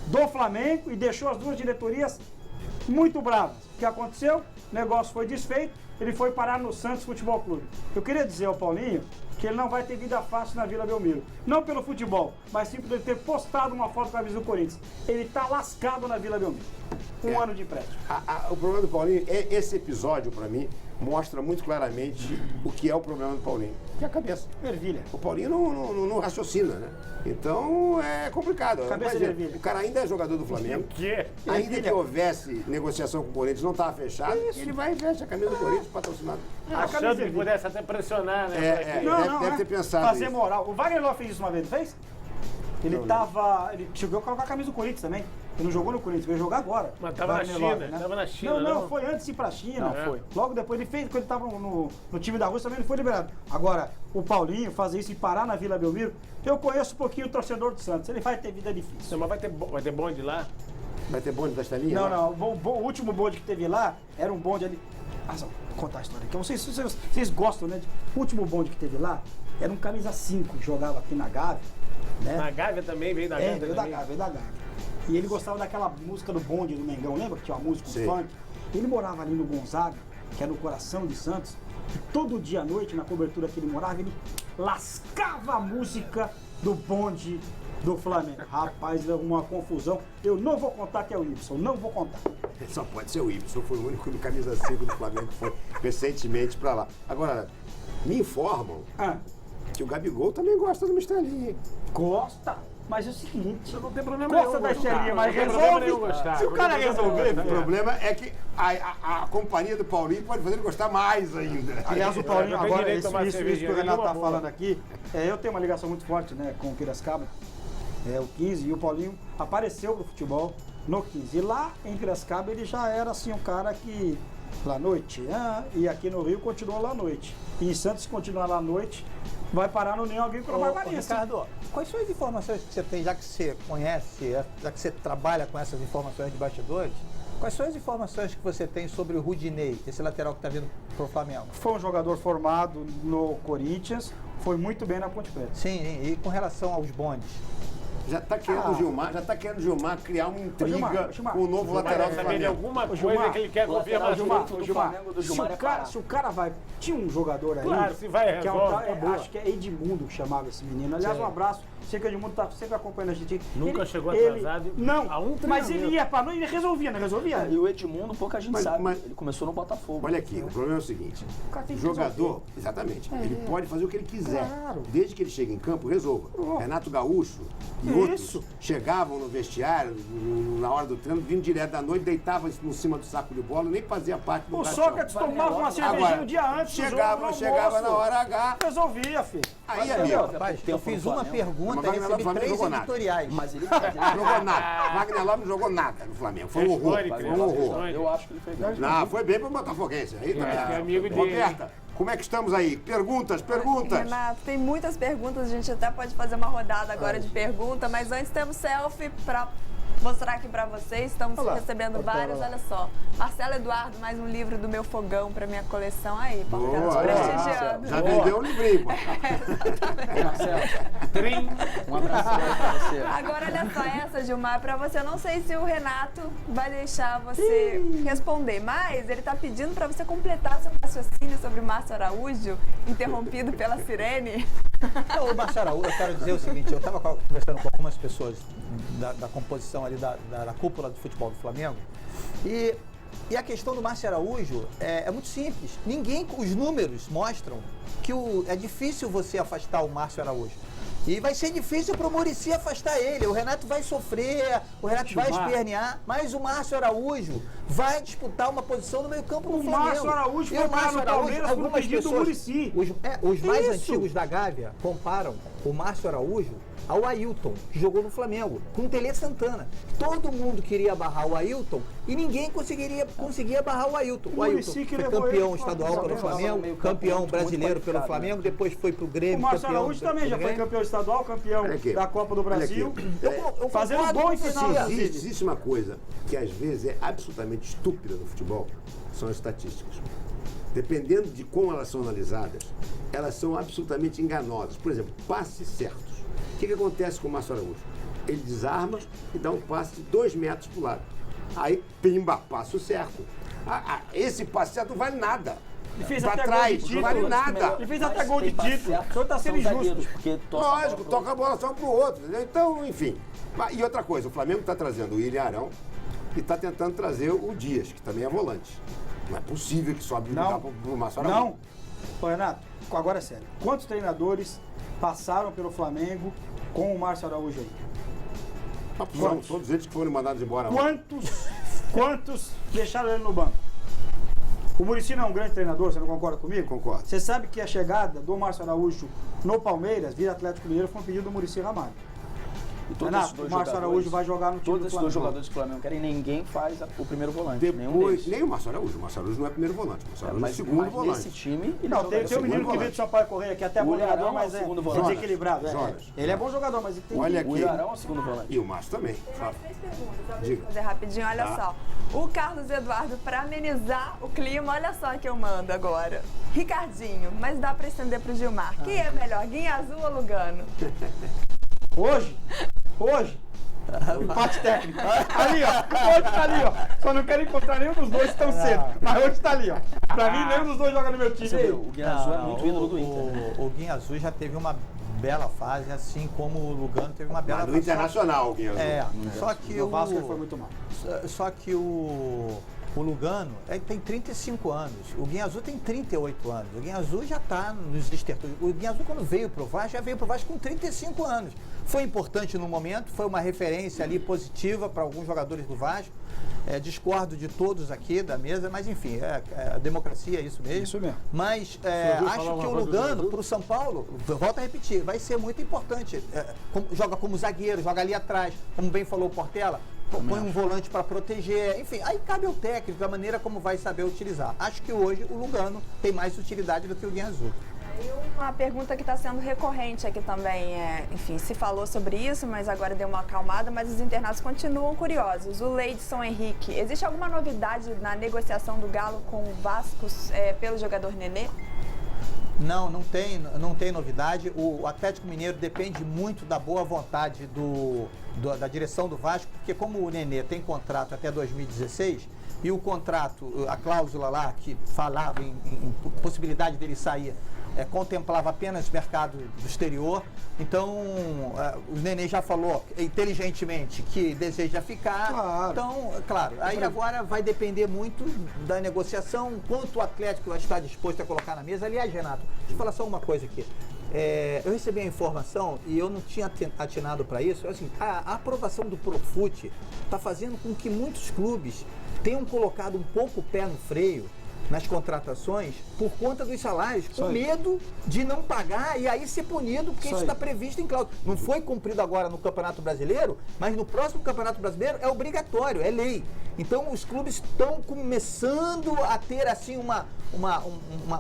do Flamengo, e deixou as duas diretorias muito bravas. O que aconteceu? O negócio foi desfeito, ele foi parar no Santos Futebol Clube. Eu queria dizer ao Paulinho que ele não vai ter vida fácil na Vila Belmiro. Não pelo futebol, mas sim por ele ter postado uma foto com a camisa do Corinthians. Ele tá lascado na Vila Belmiro. Um ano de empréstimo. O problema do Paulinho, esse episódio, pra mim, mostra muito claramente o que é o problema do Paulinho. Que é a cabeça. Ervilha. O Paulinho não raciocina, né? Então é complicado. Cabeça de ervilha. O cara ainda é jogador do Flamengo. O quê? Ainda que houvesse negociação com o Corinthians, não estava fechado, ele vai e veste a camisa do Corinthians patrocinado. Achando que pudesse até pressionar, né? Deve ter pensado fazer isso. moral. O Wagner Love fez isso uma vez, não fez? Ele chegou a colocar a camisa do Corinthians também. Ele não jogou no Corinthians, veio jogar agora. Mas tava na China, né? tava na China, Não, foi antes de ir pra China. Não, foi. Logo depois, ele fez, quando ele tava no time da Rússia, também ele foi liberado. Agora, o Paulinho fazer isso e parar na Vila Belmiro, eu conheço um pouquinho o torcedor do Santos, ele vai ter vida difícil. Não, mas vai ter bonde lá? Vai ter bonde das telinhas? Não, o último bonde que teve lá era um bonde ali. Vou contar a história aqui. Vocês gostam, né? O último bonde que teve lá era um camisa 5 que jogava aqui na Gávea. Né? Na Gávea também, veio da Gávea. Veio da Gávea. E ele gostava daquela música do bonde do Mengão, lembra que tinha uma música, um funk? Ele morava ali no Gonzaga, que é no coração de Santos, e todo dia à noite, na cobertura que ele morava, ele lascava a música do bonde do Flamengo. Rapaz, deu uma confusão. Eu não vou contar que é o Y, não vou contar. Só pode ser o Y, foi o único do camisa 5 do Flamengo que foi recentemente pra lá. Agora, me informam que o Gabigol também gosta do Mistelinho. Gosta? Mas é o seguinte, não tem problema gosta da Estelinha, mas resolve. Se o cara resolver, o problema é que a companhia do Paulinho pode fazer ele gostar mais ainda. Aliás, o Paulinho, Não tem agora, direito a tomar isso que cervejinha, o Renato tá nenhuma boa. falando aqui, eu tenho uma ligação muito forte, né, com o Piracicaba, o 15, e o Paulinho apareceu pro futebol no 15. E lá em Piracicaba ele já era assim um cara que lá à noite, e aqui no Rio continua lá à noite. E em Santos, se continuar lá à noite, vai parar no Ninho Alguém com o Barbarense. Ricardo, quais são as informações que você tem, já que você conhece, já que você trabalha com essas informações de bastidores, quais são as informações que você tem sobre o Rudinei, esse lateral que está vindo pro Flamengo? Foi um jogador formado no Corinthians, foi muito bem na Ponte Preta. Sim, e com relação aos bondes? Já está querendo o Gilmar criar uma intriga com o novo lateral do saber de Flamengo. alguma coisa que ele quer confirmar. Se o cara vai... Tinha um jogador aí... Claro, se vai, que resolve. acho que é Edmundo que chamava esse menino. Aliás, um abraço. Sei que o Edmundo tá sempre acompanhando a gente. Nunca chegou atrasado. Não, a um mas ele ia pra noite e resolvia, não resolvia? E o Edmundo, pouca gente sabe. Ele começou no Botafogo. Olha aqui, o problema é o seguinte. O jogador, exatamente, ele pode fazer o que ele quiser. Claro. Desde que ele chegue em campo, resolva. Renato Gaúcho e outros chegavam no vestiário, na hora do treino, vindo direto da noite, deitavam em cima do saco de bola, nem fazia parte do O caixão. Sócrates tomava uma cervejinha no dia antes. Chegava na hora H. Resolvia, filho. Aí, amigo. Rapaz, eu fiz uma pergunta Mas e recebi Flamengo 3 jogou nada. editoriais. Mas ele Não jogou nada. Wagner Love não jogou nada no Flamengo. Foi um horror. Foi um horror. Eu acho que ele fez bem. Não, foi bem pro Botafoguense. Aí também. é amigo dele. Roberta, como é que estamos aí? Perguntas. Renato, tem muitas perguntas, a gente até pode fazer uma rodada agora de pergunta, mas antes temos selfie para mostrar aqui para vocês. Estamos recebendo vários, olha só. Marcelo Eduardo, mais um livro do meu fogão para minha coleção. Aí, Paulo Carlos, prestigiando. Já vendeu um livrinho, pô. Um abraço pra você. Agora, olha só essa, Gilmar, para você. Eu não sei se o Renato vai deixar você responder, mas ele tá pedindo para você completar seu raciocínio sobre o Márcio Araújo, interrompido pela sirene. Ô, Márcio Araújo, eu quero dizer o seguinte, eu estava conversando com algumas pessoas da composição ali da cúpula do futebol do Flamengo, e a questão do Márcio Araújo é muito simples. Os números mostram que é difícil você afastar o Márcio Araújo. E vai ser difícil para o Muricy afastar ele. O Renato vai sofrer, o Renato vai espernear, mas o Márcio Araújo vai disputar uma posição no meio-campo no Flamengo. O Márcio Araújo foi para o Palmeiras por pedido do Muricy. Os mais antigos da Gávea comparam o Márcio Araújo ao Ailton, que jogou no Flamengo, com o Tele Santana. Todo mundo queria barrar o Ailton e ninguém conseguia barrar o Ailton. O Muricy Ailton que foi levou campeão ele pra estadual pelo Flamengo. Flamengo, campeão brasileiro pelo Flamengo, depois foi pro Grêmio. O Márcio campeão Araújo também já do foi Grêmio. campeão estadual, campeão Olha aqui. da Copa do Brasil. Eu Fazendo concordo gol com em você. final, inclusive. Existe uma coisa que às vezes é absolutamente estúpida no futebol, são as estatísticas. Dependendo de como elas são analisadas, elas são absolutamente enganosas. Por exemplo, passes certos. O que acontece com o Márcio Araújo? Ele desarma e dá um passe de 2 metros para o lado. Aí, pimba, passo certo. Esse passe certo não vale nada. Ele fez Pra até trás, gol de não título. vale nada. Ele fez até gol de título. O senhor está sendo injusto. Lógico, toca a bola só pro outro, entendeu? Então, enfim. E outra coisa, o Flamengo está trazendo o William Arão e está tentando trazer o Dias, que também é volante. Não é possível que sobe pro Márcio Araújo. Não. Ô, Renato, agora é sério. Quantos treinadores passaram pelo Flamengo com o Márcio Araújo aí? São todos eles que foram mandados embora. Quantos deixaram ele no banco? O Muricy não é um grande treinador, você não concorda comigo? Concordo. Você sabe que a chegada do Márcio Araújo no Palmeiras, via Atlético Mineiro, foi um pedido do Muricy Ramalho. Renato, o Márcio Araújo vai jogar no time do Flamengo. Todos esses dois jogadores do Flamengo querem, ninguém faz o primeiro volante. Depois, nem o Márcio Araújo. O Márcio Araújo não é primeiro volante. O Márcio Araújo é segundo volante. Nesse time, ele Não, tem um menino que veio do Sampaio Correia, que até é bom jogador, mas é desequilibrado. Ele é bom jogador, mas ele tem Olha aqui. O Ilharão é o segundo volante. E o Márcio também. Mais 3 perguntas, Diga. vou fazer rapidinho, olha só. O Carlos Eduardo, para amenizar o clima, olha só que eu mando agora. Ricardinho, mas dá para estender pro Gilmar. Quem é melhor, Guinha Azul ou Lugano? Hoje, empate técnico. Ali, ó. Hoje tá ali, ó. Só não quero encontrar nenhum dos dois tão cedo. Mas hoje tá ali, ó. Pra mim, nenhum dos dois joga no meu time. Você viu, o Guinha Azul é muito ídolo do Inter. né? O Guinha Azul já teve uma bela fase, assim como o Lugano teve uma bela Mas no fase. Internacional, o Guinha Azul. Só que No Vasco ele foi muito mal. Só que o Lugano tem 35 anos, o Guinha Azul tem 38 anos. O Guinha Azul já está nos estertores. O Guinha Azul, quando veio para o Vasco, já veio para o Vasco com 35 anos. Foi importante no momento, foi uma referência ali positiva para alguns jogadores do Vasco. Discordo de todos aqui da mesa, mas enfim, a democracia é isso mesmo. Isso mesmo. Mas acho que o Lugano, para o São Paulo, volto a repetir, vai ser muito importante. Joga como zagueiro, joga ali atrás, como bem falou o Portela. Põe um volante para proteger, enfim, aí cabe ao técnico, a maneira como vai saber utilizar. Acho que hoje o Lugano tem mais utilidade do que o Guinha Azul. E uma pergunta que está sendo recorrente aqui também, enfim, se falou sobre isso, mas agora deu uma acalmada, mas os internados continuam curiosos. O Leidson Henrique, existe alguma novidade na negociação do Galo com o Vasco pelo jogador Nenê? Não tem novidade. O Atlético Mineiro depende muito da boa vontade da direção do Vasco, porque como o Nenê tem contrato até 2016, e o contrato, a cláusula lá que falava em possibilidade dele sair, contemplava apenas mercado do exterior. Então, o Nenê já falou inteligentemente que deseja ficar. Claro. Então, claro, aí agora vai depender muito da negociação, quanto o Atlético vai estar disposto a colocar na mesa. Aliás, Renato, deixa eu falar só uma coisa aqui. Eu recebi a informação e eu não tinha atinado para isso. Assim, a aprovação do Profut está fazendo com que muitos clubes tenham colocado um pouco o pé no freio nas contratações por conta dos salários, com medo de não pagar e aí ser punido, porque isso está previsto em cláusula. Não foi cumprido agora no Campeonato Brasileiro, mas no próximo Campeonato Brasileiro é obrigatório, é lei. Então os clubes estão começando a ter assim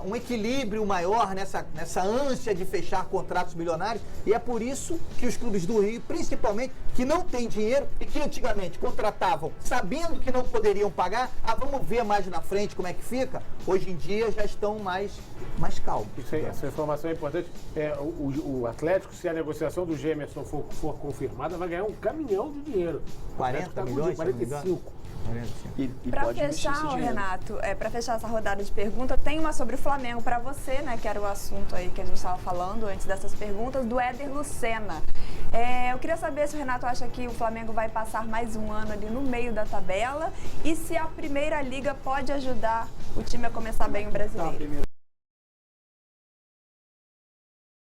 um equilíbrio maior nessa ânsia de fechar contratos milionários, e é por isso que os clubes do Rio, principalmente, que não têm dinheiro e que antigamente contratavam sabendo que não poderiam pagar, vamos ver mais na frente como é que fica, hoje em dia já estão mais calmos. Essa informação é importante. O Atlético, se a negociação do Gemerson for confirmada, vai ganhar um caminhão de dinheiro. 40 milhões? 45. Para fechar, Renato, para fechar essa rodada de perguntas, tem uma sobre o Flamengo para você, né? Que era o assunto aí que a gente estava falando antes dessas perguntas, do Éder Lucena. Eu queria saber se o Renato acha que o Flamengo vai passar mais um ano ali no meio da tabela e se a Primeira Liga pode ajudar o time a começar bem o brasileiro.